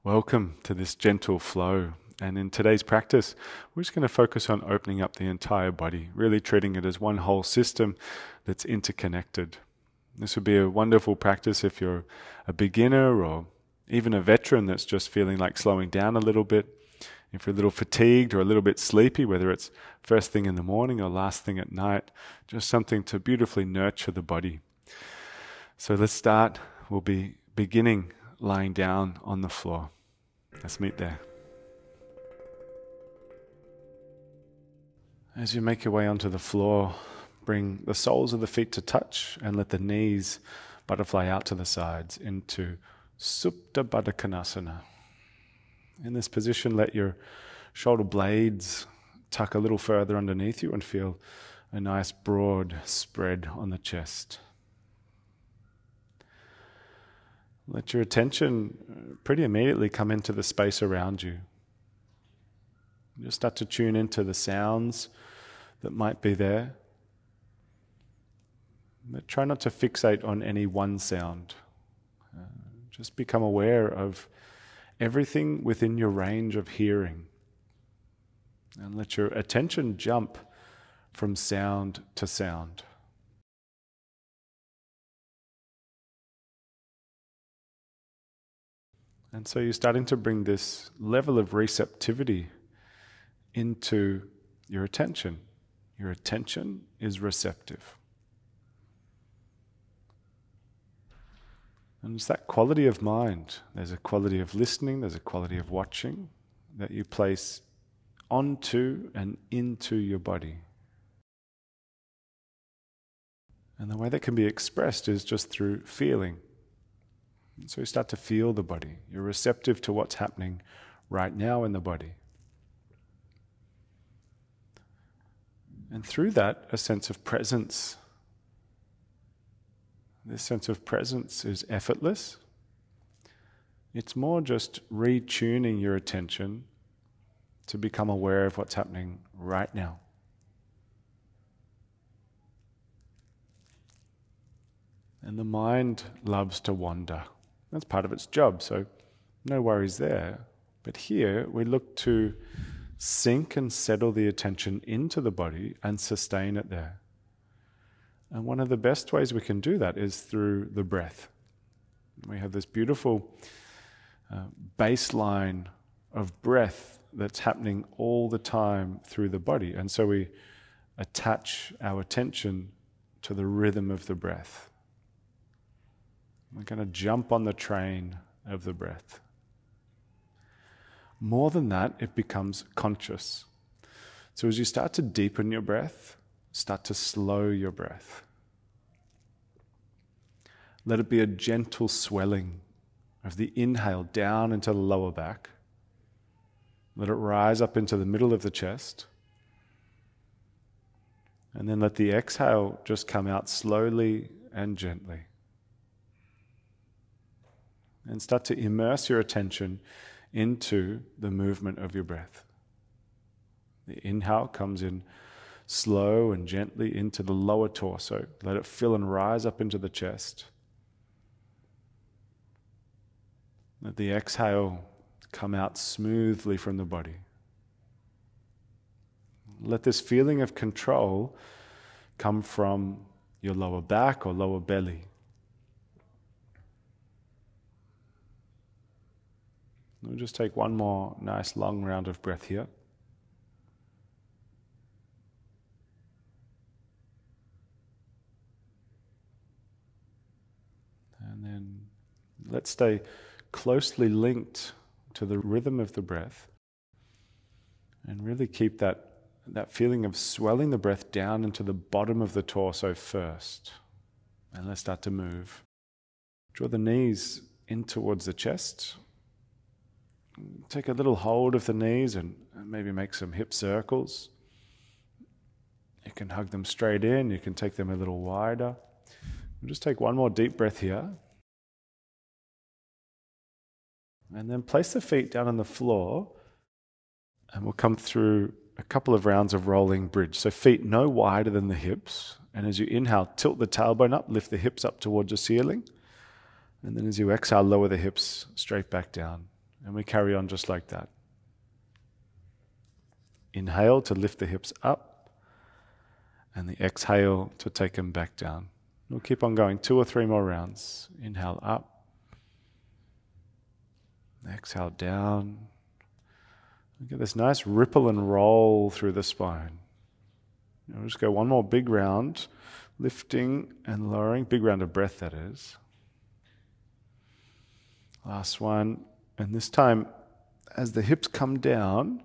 Welcome to this gentle flow. And in today's practice, we're just going to focus on opening up the entire body, really treating it as one whole system that's interconnected. This would be a wonderful practice if you're a beginner or even a veteran that's just feeling like slowing down a little bit. If you're a little fatigued or a little bit sleepy, whether it's first thing in the morning or last thing at night, just something to beautifully nurture the body. So let's start. We'll be beginning lying down on the floor. Let's meet there. As you make your way onto the floor, bring the soles of the feet to touch and let the knees butterfly out to the sides into Supta Baddha Konasana. In this position, let your shoulder blades tuck a little further underneath you and feel a nice broad spread on the chest. Let your attention pretty immediately come into the space around you. Just start to tune into the sounds that might be there. But try not to fixate on any one sound. Just become aware of everything within your range of hearing. And let your attention jump from sound to sound. And so you're starting to bring this level of receptivity into your attention. Your attention is receptive. And it's that quality of mind. There's a quality of listening, there's a quality of watching that you place onto and into your body. And the way that can be expressed is just through feeling. So you start to feel the body. You're receptive to what's happening right now in the body. And through that, a sense of presence. This sense of presence is effortless. It's more just retuning your attention to become aware of what's happening right now. And the mind loves to wander. That's part of its job, so no worries there. But here we look to sink and settle the attention into the body and sustain it there. And one of the best ways we can do that is through the breath. We have this beautiful baseline of breath that's happening all the time through the body. And so we attach our attention to the rhythm of the breath. We're going to jump on the train of the breath. More than that, it becomes conscious. So as you start to deepen your breath, start to slow your breath. Let it be a gentle swelling of the inhale down into the lower back. Let it rise up into the middle of the chest. And then let the exhale just come out slowly and gently. And start to immerse your attention into the movement of your breath. The inhale comes in slow and gently into the lower torso. Let it fill and rise up into the chest. Let the exhale come out smoothly from the body. Let this feeling of control come from your lower back or lower belly. We'll just take one more nice long round of breath here. And then let's stay closely linked to the rhythm of the breath and really keep that feeling of swelling the breath down into the bottom of the torso first. And let's start to move. Draw the knees in towards the chest. Take a little hold of the knees and maybe make some hip circles. You can hug them straight in, you can take them a little wider. We'll just take one more deep breath here. And then place the feet down on the floor and we'll come through a couple of rounds of rolling bridge. So feet no wider than the hips. And as you inhale, tilt the tailbone up, lift the hips up towards the ceiling. And then as you exhale, lower the hips straight back down. And we carry on just like that. Inhale to lift the hips up, and the exhale to take them back down. We'll keep on going, 2 or 3 more rounds. Inhale up, exhale down. We get this nice ripple and roll through the spine. We'll just go one more big round, lifting and lowering, big round of breath that is. Last one, and this time as the hips come down,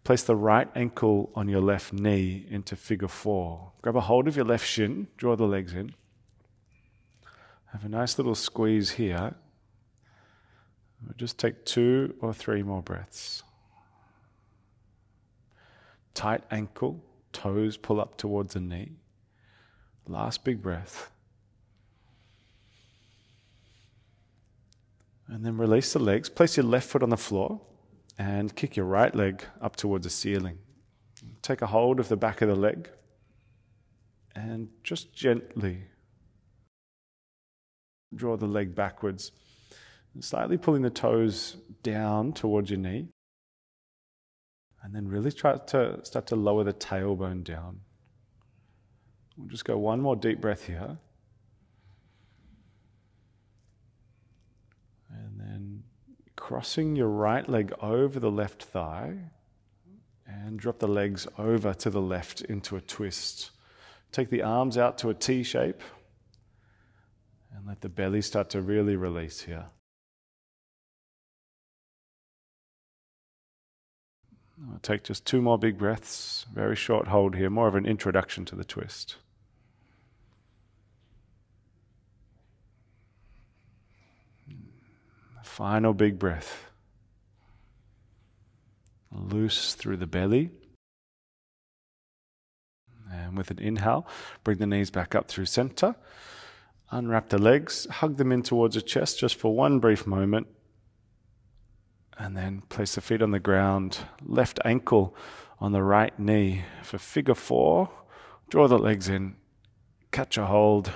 place the right ankle on your left knee into figure 4. Grab a hold of your left shin, draw the legs in. Have a nice little squeeze here. We'll just take 2 or 3 more breaths. Tight ankle, toes pull up towards the knee. Last big breath. And then release the legs. Place your left foot on the floor and kick your right leg up towards the ceiling. Take a hold of the back of the leg and just gently draw the leg backwards, slightly pulling the toes down towards your knee. And then really start to lower the tailbone down. We'll just go one more deep breath here. And then crossing your right leg over the left thigh and drop the legs over to the left into a twist. Take the arms out to a T shape and let the belly start to really release here. I'll take just 2 more big breaths, very short hold here, more of an introduction to the twist. Final big breath. Loose through the belly. And with an inhale, bring the knees back up through center. Unwrap the legs, hug them in towards the chest just for one brief moment. And then place the feet on the ground, left ankle on the right knee for figure 4. Draw the legs in, catch a hold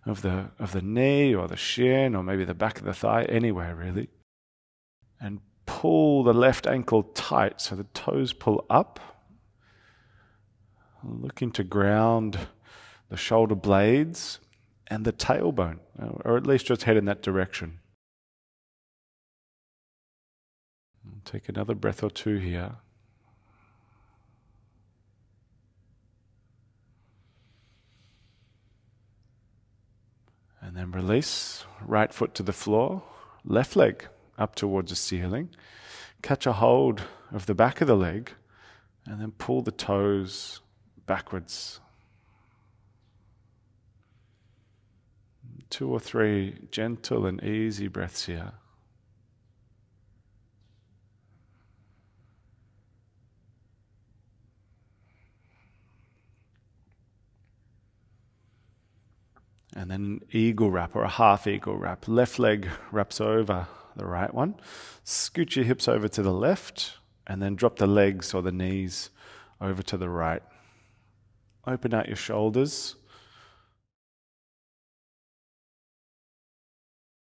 of the knee or the shin or maybe the back of the thigh, anywhere really. And pull the left ankle tight so the toes pull up. Looking to ground the shoulder blades and the tailbone, or at least just head in that direction. Take another breath or 2 here. And then release, right foot to the floor, left leg up towards the ceiling. Catch a hold of the back of the leg and then pull the toes backwards. 2 or 3 gentle and easy breaths here. And then an eagle wrap or a half eagle wrap. Left leg wraps over the right one. Scoot your hips over to the left and then drop the legs or the knees over to the right. Open out your shoulders.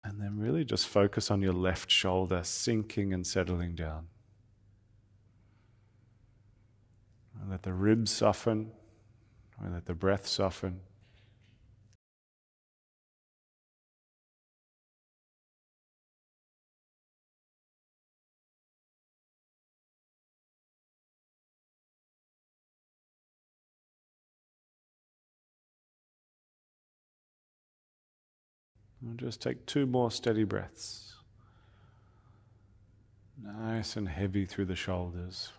And then really just focus on your left shoulder sinking and settling down. And let the ribs soften. And let the breath soften. We'll just take 2 more steady breaths. Nice and heavy through the shoulders.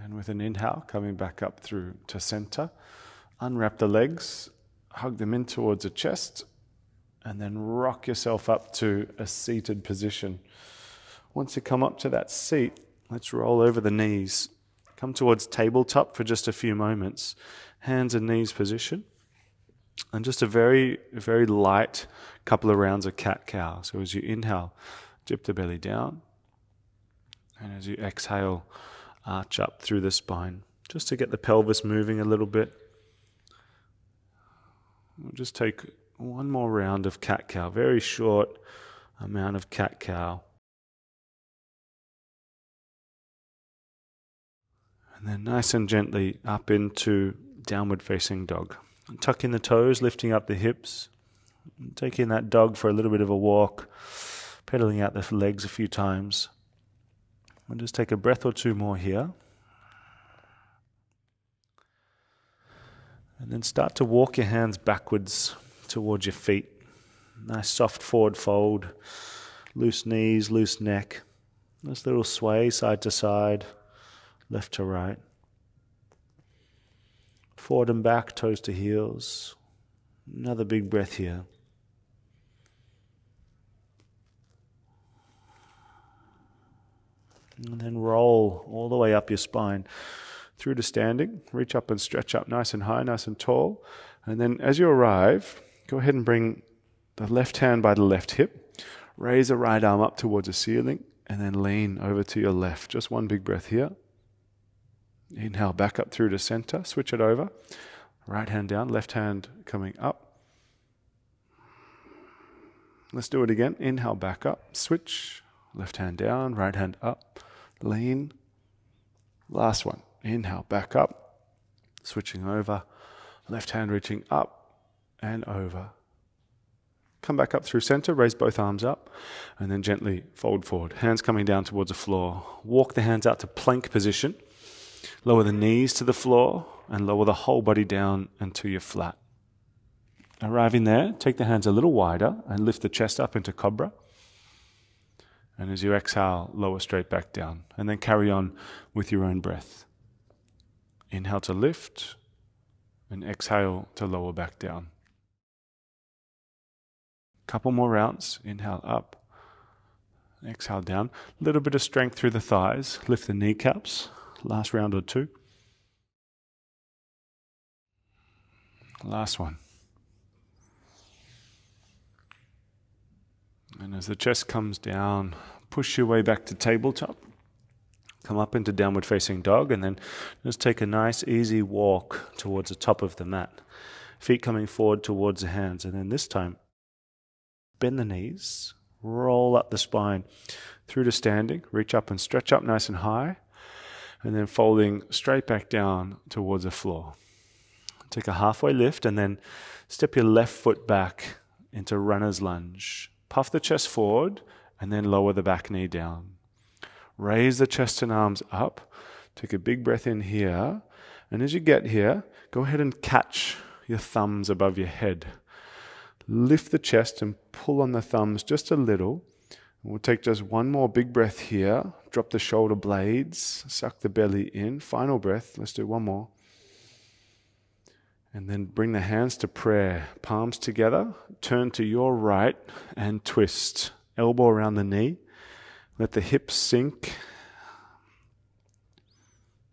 And with an inhale, coming back up through to center, unwrap the legs, hug them in towards the chest, and then rock yourself up to a seated position. Once you come up to that seat, let's roll over the knees. Come towards tabletop for just a few moments. Hands and knees position. And just a very, very light couple of rounds of cat-cow. So as you inhale, dip the belly down. And as you exhale, arch up through the spine. Just to get the pelvis moving a little bit. We'll just take one more round of cat-cow, very short amount of cat-cow. And then nice and gently up into downward facing dog. Tuck in the toes, lifting up the hips. Taking that dog for a little bit of a walk, pedaling out the legs a few times. We'll just take a breath or two more here. And then start to walk your hands backwards towards your feet. Nice soft forward fold, loose knees, loose neck. Nice little sway side to side, left to right. Forward and back, toes to heels. Another big breath here. And then roll all the way up your spine through to standing. Reach up and stretch up nice and high, nice and tall. And then as you arrive, go ahead and bring the left hand by the left hip. Raise the right arm up towards the ceiling and then lean over to your left. Just one big breath here. Inhale back up through to center. Switch it over. Right hand down, left hand coming up. Let's do it again. Inhale back up. Switch. Left hand down, right hand up. Lean. Last one. Inhale, back up. Switching over. Left hand reaching up and over. Come back up through center. Raise both arms up. And then gently fold forward. Hands coming down towards the floor. Walk the hands out to plank position. Lower the knees to the floor. And lower the whole body down until you're flat. Arriving there, take the hands a little wider. And lift the chest up into cobra. And as you exhale, lower straight back down. And then carry on with your own breath. Inhale to lift. And exhale to lower back down. Couple more rounds. Inhale up. Exhale down. A little bit of strength through the thighs. Lift the kneecaps. Last round or two. Last one. And as the chest comes down, push your way back to tabletop. Come up into downward facing dog and then just take a nice easy walk towards the top of the mat. Feet coming forward towards the hands. And then this time, bend the knees, roll up the spine through to standing. Reach up and stretch up nice and high. And then folding straight back down towards the floor. Take a halfway lift and then step your left foot back into runner's lunge. Puff the chest forward and then lower the back knee down. Raise the chest and arms up. Take a big breath in here. And as you get here, go ahead and catch your thumbs above your head. Lift the chest and pull on the thumbs just a little. We'll take just one more big breath here. Drop the shoulder blades. Suck the belly in. Final breath. Let's do one more. And then bring the hands to prayer. Palms together. Turn to your right and twist. Elbow around the knee. Let the hips sink.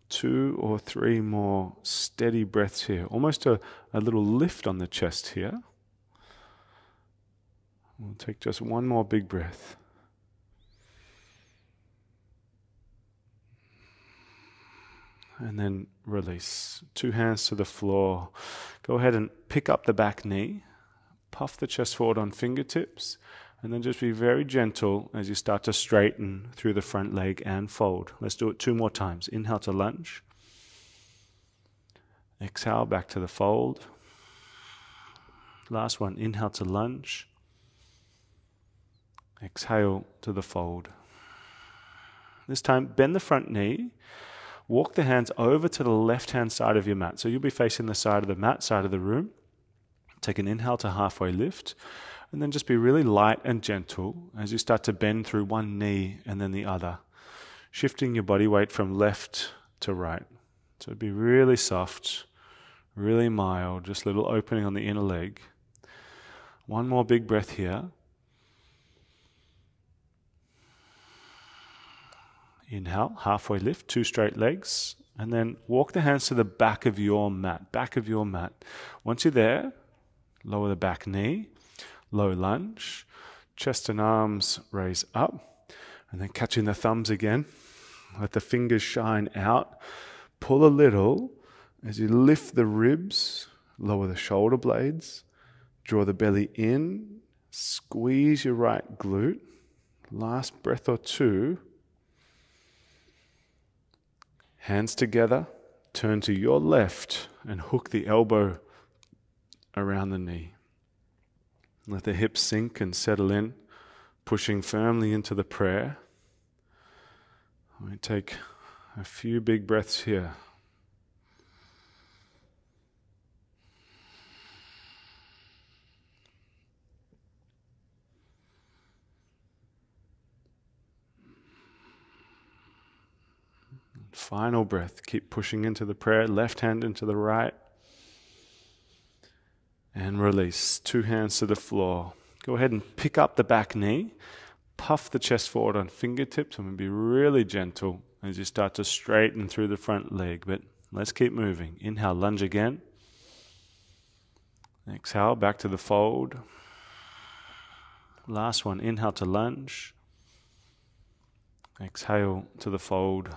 2 or 3 more steady breaths here. Almost a little lift on the chest here. We'll take just one more big breath. And then release. 2 hands to the floor. Go ahead and pick up the back knee. Puff the chest forward on fingertips. And then just be very gentle as you start to straighten through the front leg and fold. Let's do it 2 more times. Inhale to lunge. Exhale back to the fold. Last one. Inhale to lunge. Exhale to the fold. This time, bend the front knee. Walk the hands over to the left-hand side of your mat. So you'll be facing the side of the mat, side of the room. Take an inhale to halfway lift. And then just be really light and gentle as you start to bend through one knee and then the other. Shifting your body weight from left to right. So be really soft, really mild, just a little opening on the inner leg. One more big breath here. Inhale, halfway lift, 2 straight legs, and then walk the hands to the back of your mat, Once you're there, lower the back knee, low lunge, chest and arms raise up, and then catching the thumbs again. Let the fingers shine out. Pull a little as you lift the ribs, lower the shoulder blades, Draw the belly in, squeeze your right glute. Last breath or two. Hands together, turn to your left and hook the elbow around the knee. Let the hips sink and settle in, pushing firmly into the prayer. We take a few big breaths here. Final breath. Keep pushing into the prayer. Left hand into the right. And release. 2 hands to the floor. Go ahead and pick up the back knee. Puff the chest forward on fingertips. I'm going to be really gentle as you start to straighten through the front leg. But let's keep moving. Inhale, lunge again. Exhale, back to the fold. Last one. Inhale to lunge. Exhale to the fold.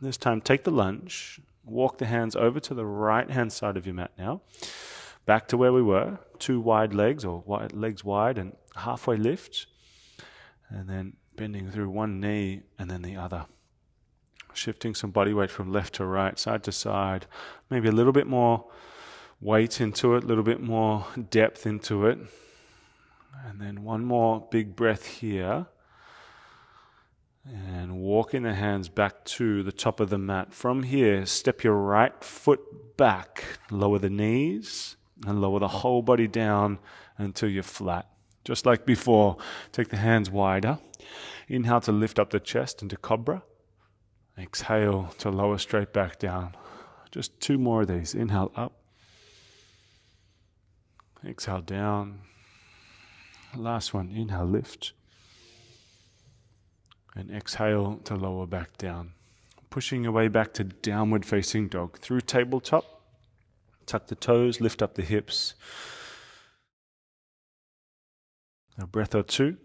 This time, take the lunge, walk the hands over to the right-hand side of your mat now. Back to where we were, 2 wide legs, or legs wide, and halfway lift. And then bending through one knee and then the other. Shifting some body weight from left to right, side to side. Maybe a little bit more weight into it, a little bit more depth into it. And then one more big breath here. And walking the hands back to the top of the mat. From here, step your right foot back. Lower the knees and lower the whole body down until you're flat. Just like before, take the hands wider. Inhale to lift up the chest into cobra. Exhale to lower straight back down. Just 2 more of these. Inhale up. Exhale down. Last one. Inhale, lift. And exhale to lower back down. Pushing your way back to downward facing dog. Through tabletop. Tuck the toes, lift up the hips. A breath or two.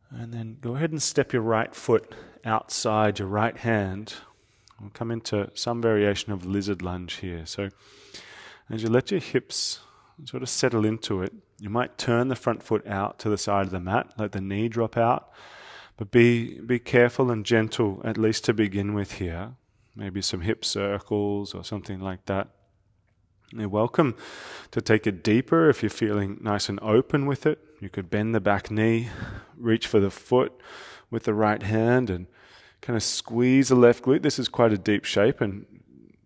And then go ahead and step your right foot outside your right hand. We'll come into some variation of lizard lunge here. So as you let your hips sort of settle into it, you might turn the front foot out to the side of the mat, let the knee drop out, but be careful and gentle, at least to begin with here. Maybe some hip circles or something like that. You're welcome to take it deeper if you're feeling nice and open with it. You could bend the back knee, reach for the foot with the right hand and kind of squeeze the left glute. This is quite a deep shape and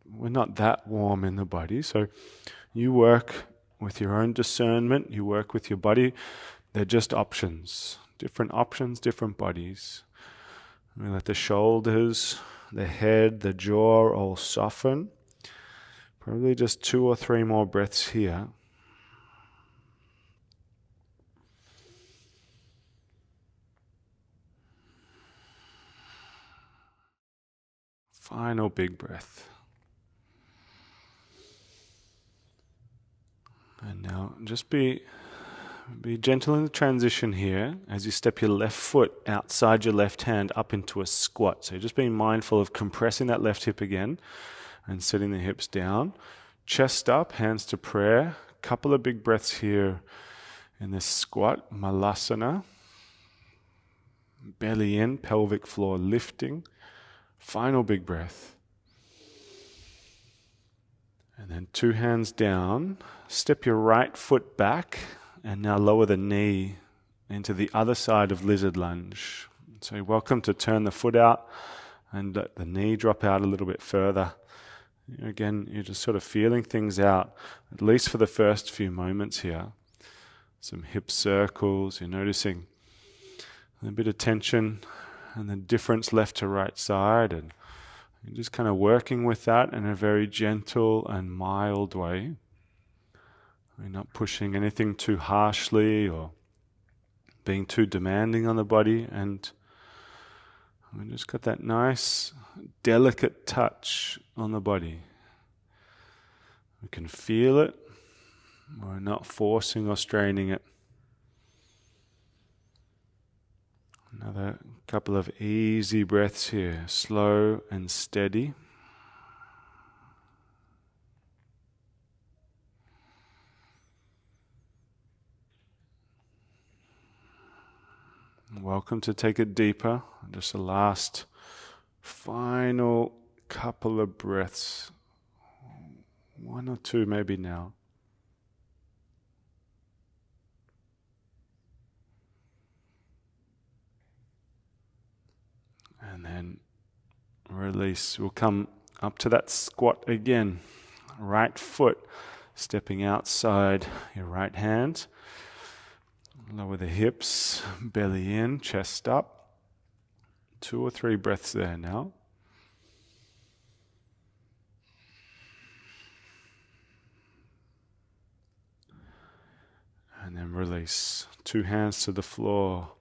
we're not that warm in the body. So you work with your own discernment, you work with your body. They're just options. Different options, different bodies. We let the shoulders, the head, the jaw all soften. Probably just 2 or 3 more breaths here. Final big breath. And now just be gentle in the transition here as you step your left foot outside your left hand up into a squat. So just being mindful of compressing that left hip again and setting the hips down. Chest up, hands to prayer. Couple of big breaths here in this squat, malasana. Belly in, pelvic floor lifting. Final big breath. And then 2 hands down. Step your right foot back and now lower the knee into the other side of lizard lunge. So you're welcome to turn the foot out and let the knee drop out a little bit further. Again, you're just sort of feeling things out, at least for the first few moments here. Some hip circles, you're noticing a bit of tension and the difference left to right side, and you're just kind of working with that in a very gentle and mild way. You're not pushing anything too harshly or being too demanding on the body, and we just got that nice, delicate touch on the body. We can feel it. We're not forcing or straining it. Another couple of easy breaths here, slow and steady. Welcome to take it deeper. Just the last final couple of breaths. One or two maybe now. And then release. We'll come up to that squat again. Right foot stepping outside your right hand. Lower the hips, belly in, chest up. 2 or 3 breaths there now. And then release. 2 hands to the floor.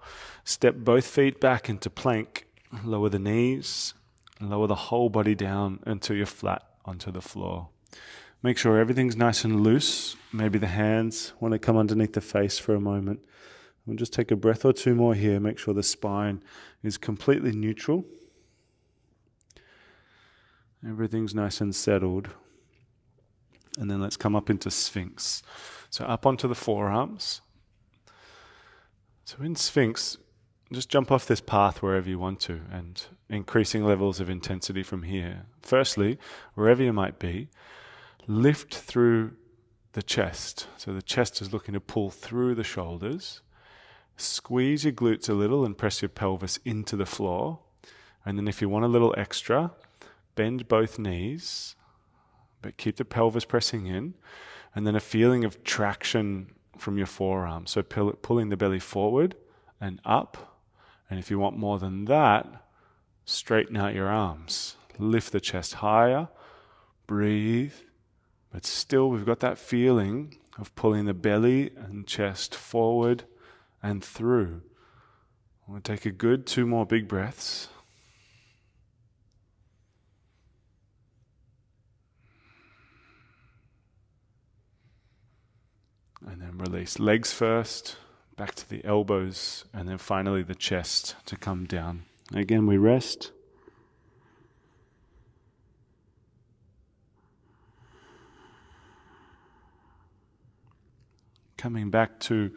Step both feet back into plank. Lower the knees. Lower the whole body down until you're flat onto the floor. Make sure everything's nice and loose. Maybe the hands want to come underneath the face for a moment. We'll just take a breath or 2 more here. Make sure the spine is completely neutral. Everything's nice and settled. And then let's come up into Sphinx. So up onto the forearms. So in Sphinx, just jump off this path wherever you want to, and increasing levels of intensity from here. Firstly, wherever you might be, lift through the chest. So the chest is looking to pull through the shoulders. Squeeze your glutes a little and press your pelvis into the floor. And then if you want a little extra, bend both knees, but keep the pelvis pressing in. And then a feeling of traction from your forearm. So pulling the belly forward and up. And if you want more than that, straighten out your arms. Lift the chest higher. Breathe. But still, we've got that feeling of pulling the belly and chest forward and through. We'll take a good 2 more big breaths. And then release. Legs first, back to the elbows, and then finally the chest to come down. Again, we rest. Coming back to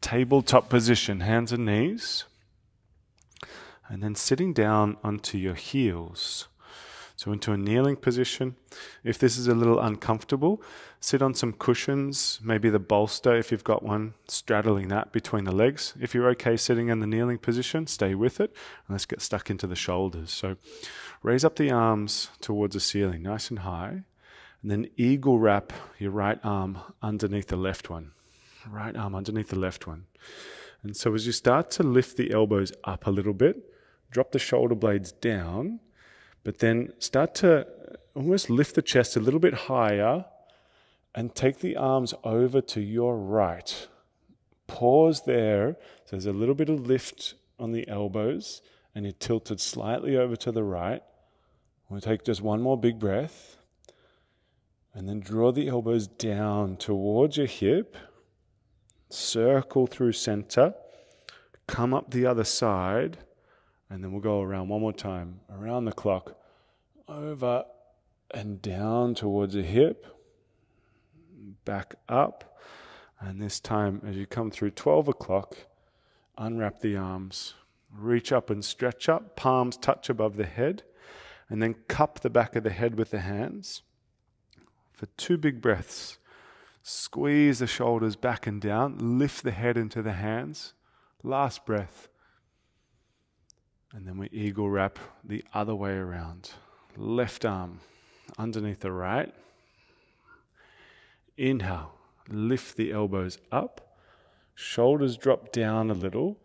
tabletop position, hands and knees. And then sitting down onto your heels. So into a kneeling position. If this is a little uncomfortable, sit on some cushions, maybe the bolster if you've got one, straddling that between the legs. If you're okay sitting in the kneeling position, stay with it. And let's get stuck into the shoulders. So raise up the arms towards the ceiling, nice and high. And then eagle wrap your right arm underneath the left one. Right arm underneath the left one. And so as you start to lift the elbows up a little bit, drop the shoulder blades down, but then start to almost lift the chest a little bit higher and take the arms over to your right. Pause there. So there's a little bit of lift on the elbows and you're tilted slightly over to the right. We'll take just 1 more big breath and then draw the elbows down towards your hip. Circle through center. Come up the other side. And then we'll go around 1 more time, around the clock, over and down towards the hip, back up. And this time, as you come through 12 o'clock, unwrap the arms, reach up and stretch up, palms touch above the head, and then cup the back of the head with the hands. For 2 big breaths, squeeze the shoulders back and down, lift the head into the hands. Last breath. And then we eagle wrap the other way around. Left arm underneath the right. Inhale, lift the elbows up. Shoulders drop down a little,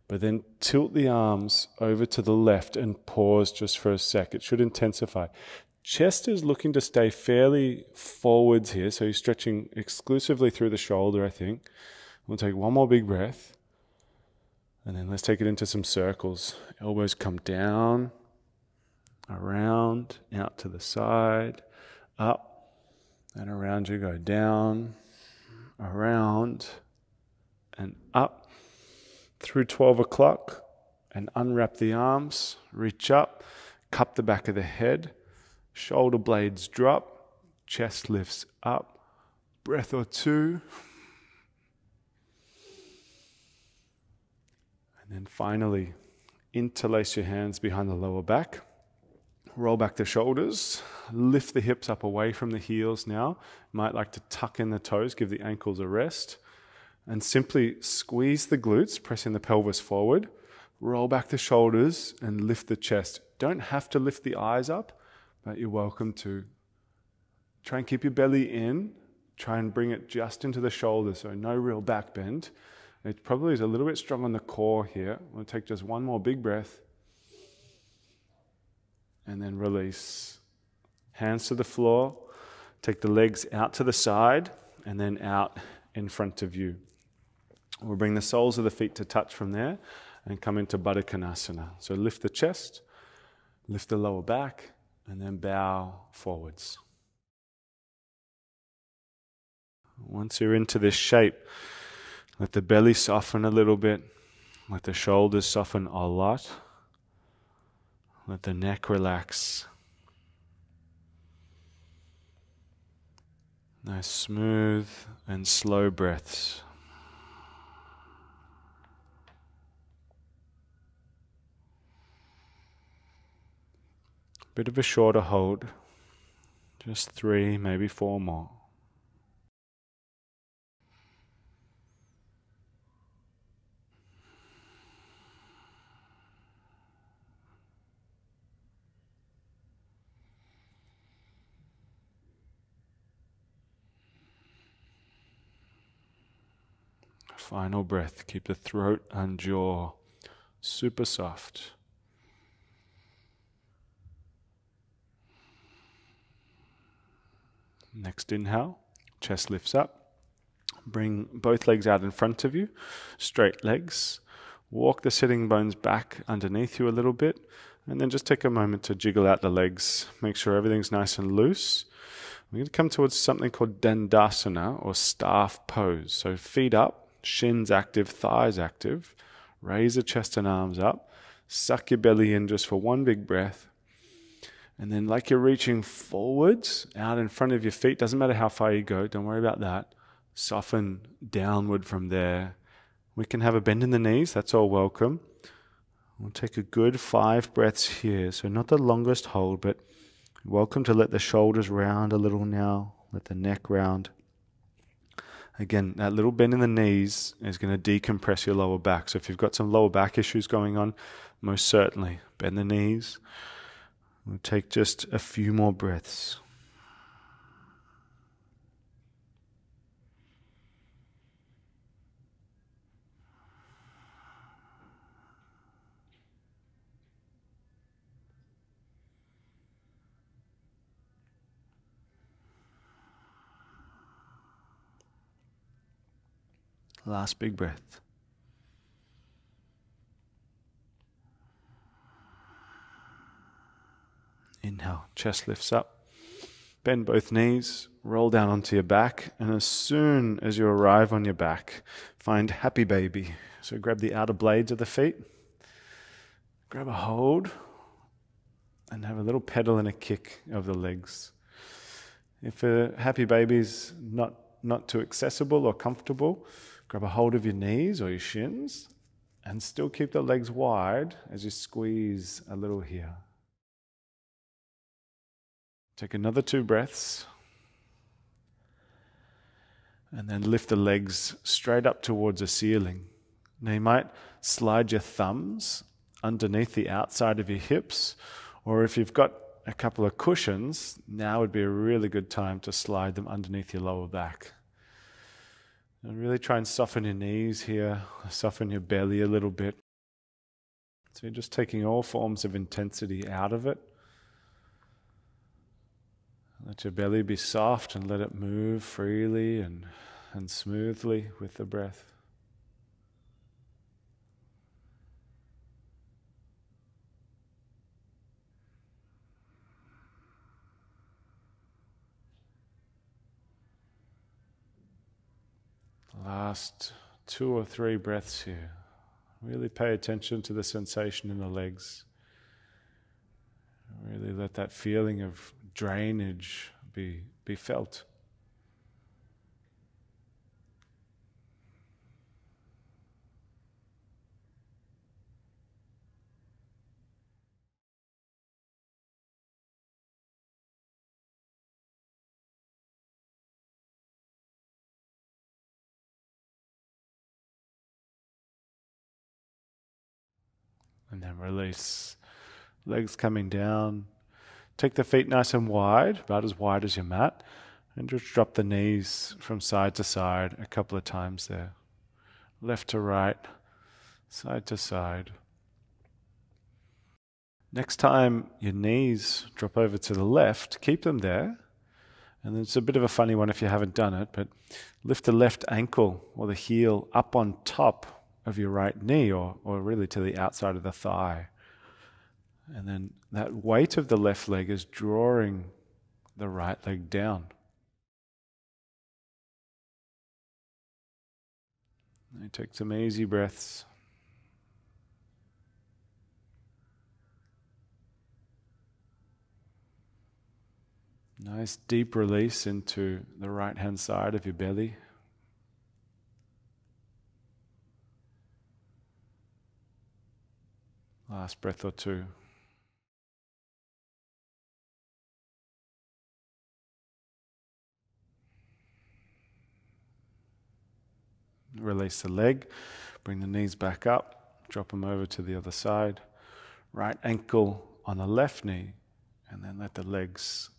but then tilt the arms over to the left and pause just for a sec. It should intensify. Chest is looking to stay fairly forwards here, so you're stretching exclusively through the shoulder, I think. We'll take 1 more big breath. And then let's take it into some circles. Elbows come down, around, out to the side, up, and around you go down, around, and up through 12 o'clock. And unwrap the arms, reach up, cup the back of the head, shoulder blades drop, chest lifts up, breath or 2. And then finally, interlace your hands behind the lower back. Roll back the shoulders. Lift the hips up away from the heels now. Might like to tuck in the toes, give the ankles a rest. And simply squeeze the glutes, pressing the pelvis forward. Roll back the shoulders and lift the chest. Don't have to lift the eyes up, but you're welcome to. Try and keep your belly in. Try and bring it just into the shoulders, so no real back bend. It probably is a little bit strong on the core here. We'll take just one more big breath. And then release. Hands to the floor. Take the legs out to the side and then out in front of you. We'll bring the soles of the feet to touch from there and come into Baddha Konasana. So lift the chest, lift the lower back, and then bow forwards. Once you're into this shape, let the belly soften a little bit. Let the shoulders soften a lot. Let the neck relax. Nice smooth and slow breaths. Bit of a shorter hold. Just 3, maybe 4 more. Final breath. Keep the throat and jaw super soft. Next inhale, chest lifts up. Bring both legs out in front of you, straight legs. Walk the sitting bones back underneath you a little bit, and then just take a moment to jiggle out the legs. Make sure everything's nice and loose. We're going to come towards something called Dandasana, or staff pose. So feet up. Shins active, thighs active. Raise the chest and arms up. Suck your belly in just for one big breath. And then like you're reaching forwards, out in front of your feet. Doesn't matter how far you go. Don't worry about that. Soften downward from there. We can have a bend in the knees. That's all welcome. We'll take a good 5 breaths here. So not the longest hold, but welcome to let the shoulders round a little now. Let the neck round. Again, that little bend in the knees is going to decompress your lower back. So if you've got some lower back issues going on, most certainly bend the knees. We'll take just a few more breaths. Last big breath. Inhale, chest lifts up. Bend both knees, roll down onto your back, and as soon as you arrive on your back, find happy baby. So grab the outer blades of the feet, grab a hold, and have a little pedal and a kick of the legs. If a happy baby's not too accessible or comfortable, grab a hold of your knees or your shins and still keep the legs wide as you squeeze a little here. Take another 2 breaths and then lift the legs straight up towards the ceiling. Now you might slide your thumbs underneath the outside of your hips, or if you've got a couple of cushions, now would be a really good time to slide them underneath your lower back. And really try and soften your knees here, soften your belly a little bit. So you're just taking all forms of intensity out of it. Let your belly be soft and let it move freely and smoothly with the breath. Last 2 or 3 breaths here. Really pay attention to the sensation in the legs. Really let that feeling of drainage be felt. And then release. Legs coming down. Take the feet nice and wide, about as wide as your mat. And just drop the knees from side to side a couple of times there. Left to right, side to side. Next time your knees drop over to the left, keep them there. And it's a bit of a funny one if you haven't done it, but lift the left ankle or the heel up on top of your right knee, or really to the outside of the thigh. And then that weight of the left leg is drawing the right leg down. And take some easy breaths. Nice deep release into the right-hand side of your belly. Last breath or two. Release the leg, bring the knees back up, drop them over to the other side. Right ankle on the left knee, and then let the legs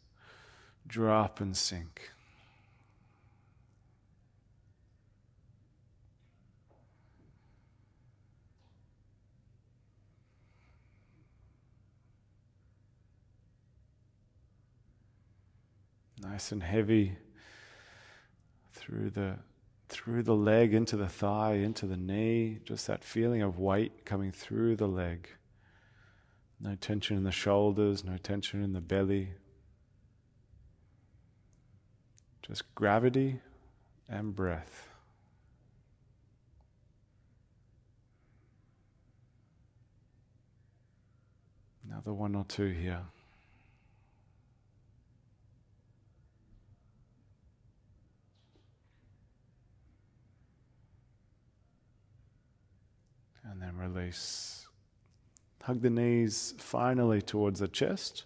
drop and sink. Nice and heavy through the leg, into the thigh, into the knee. Just that feeling of weight coming through the leg. No tension in the shoulders, no tension in the belly. Just gravity and breath. Another one or two here. And then release. Hug the knees finally towards the chest.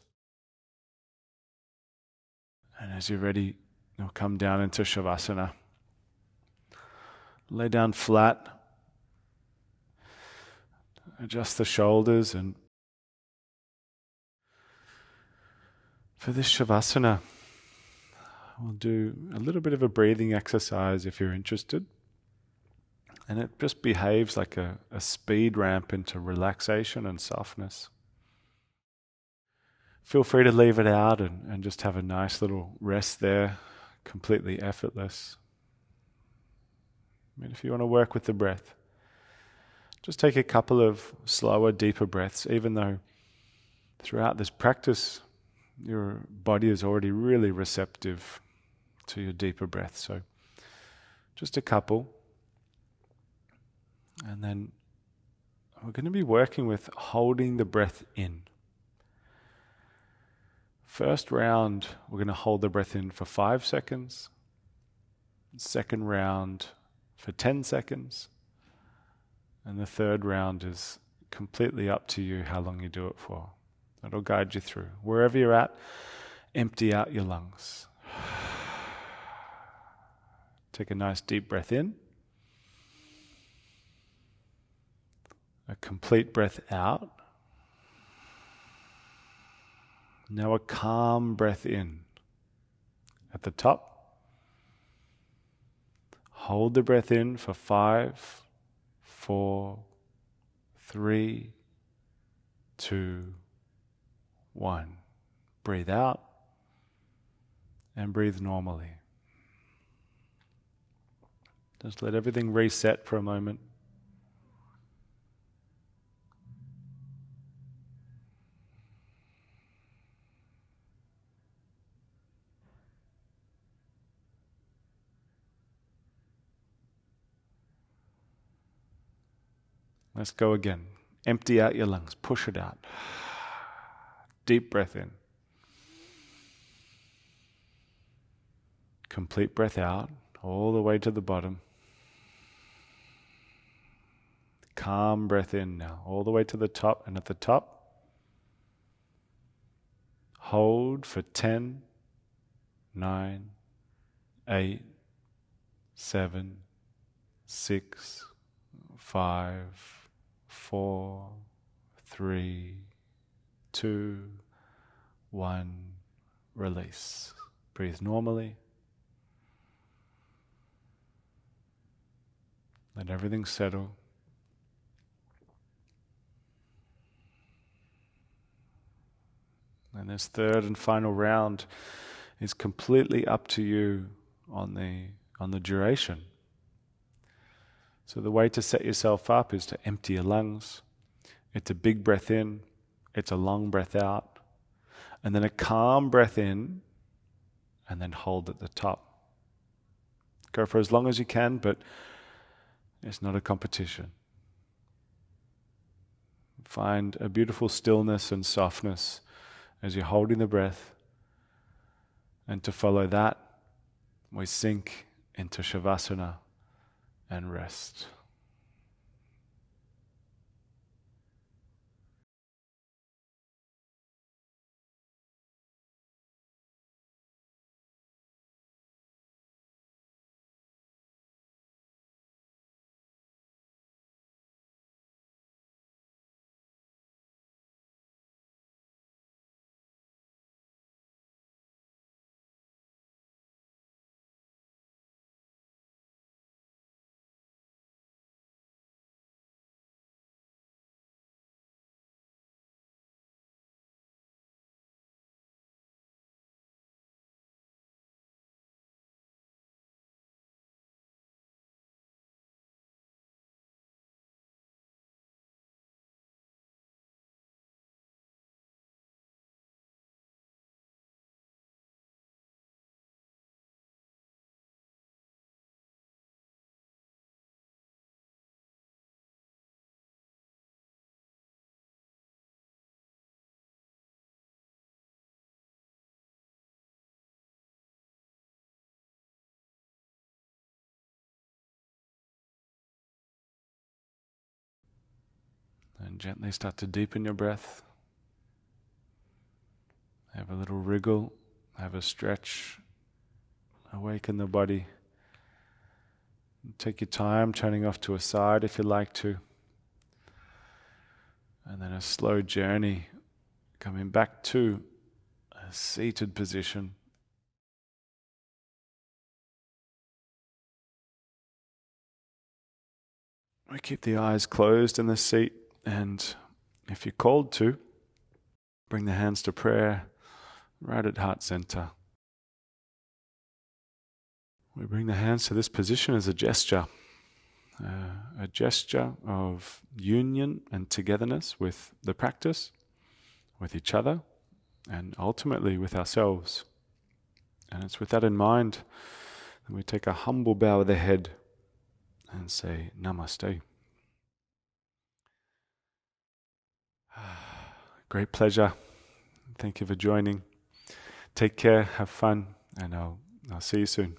And as you're ready, you'll come down into Shavasana. Lay down flat. Adjust the shoulders. And for this Shavasana, we'll do a little bit of a breathing exercise if you're interested. And it just behaves like a speed ramp into relaxation and softness. Feel free to leave it out and just have a nice little rest there, completely effortless. I mean, if you want to work with the breath, just take a couple of slower, deeper breaths, even though throughout this practice, your body is already really receptive to your deeper breath. So just a couple. And then we're going to be working with holding the breath in. First round, we're going to hold the breath in for 5 seconds. Second round for 10 seconds. And the third round is completely up to you how long you do it for. It'll guide you through. Wherever you're at, empty out your lungs. Take a nice deep breath in. A complete breath out. Now a calm breath in. At the top, hold the breath in for 5, 4, 3, 2, 1. Breathe out and breathe normally. Just let everything reset for a moment. Let's go again. Empty out your lungs. Push it out. Deep breath in. Complete breath out, all the way to the bottom. Calm breath in now, all the way to the top. And at the top, hold for 10, 9, 8, 7, 6, 5, 4, 3, 2, 1. Release. Breathe normally. Let everything settle. And this third and final round is completely up to you on the duration. So the way to set yourself up is to empty your lungs. It's a big breath in, it's a long breath out, and then a calm breath in, and then hold at the top. Go for as long as you can, but it's not a competition. Find a beautiful stillness and softness as you're holding the breath. And to follow that, we sink into Shavasana and rest. And gently start to deepen your breath. Have a little wriggle, have a stretch, awaken the body. Take your time turning off to a side if you like to. And then a slow journey coming back to a seated position. We keep the eyes closed in the seat, and if you're called to, bring the hands to prayer right at heart center. We bring the hands to this position as a gesture of union and togetherness with the practice, with each other, and ultimately with ourselves. And it's with that in mind that we take a humble bow of the head and say Namaste. Great pleasure. Thank you for joining. Take care, have fun, and I'll see you soon.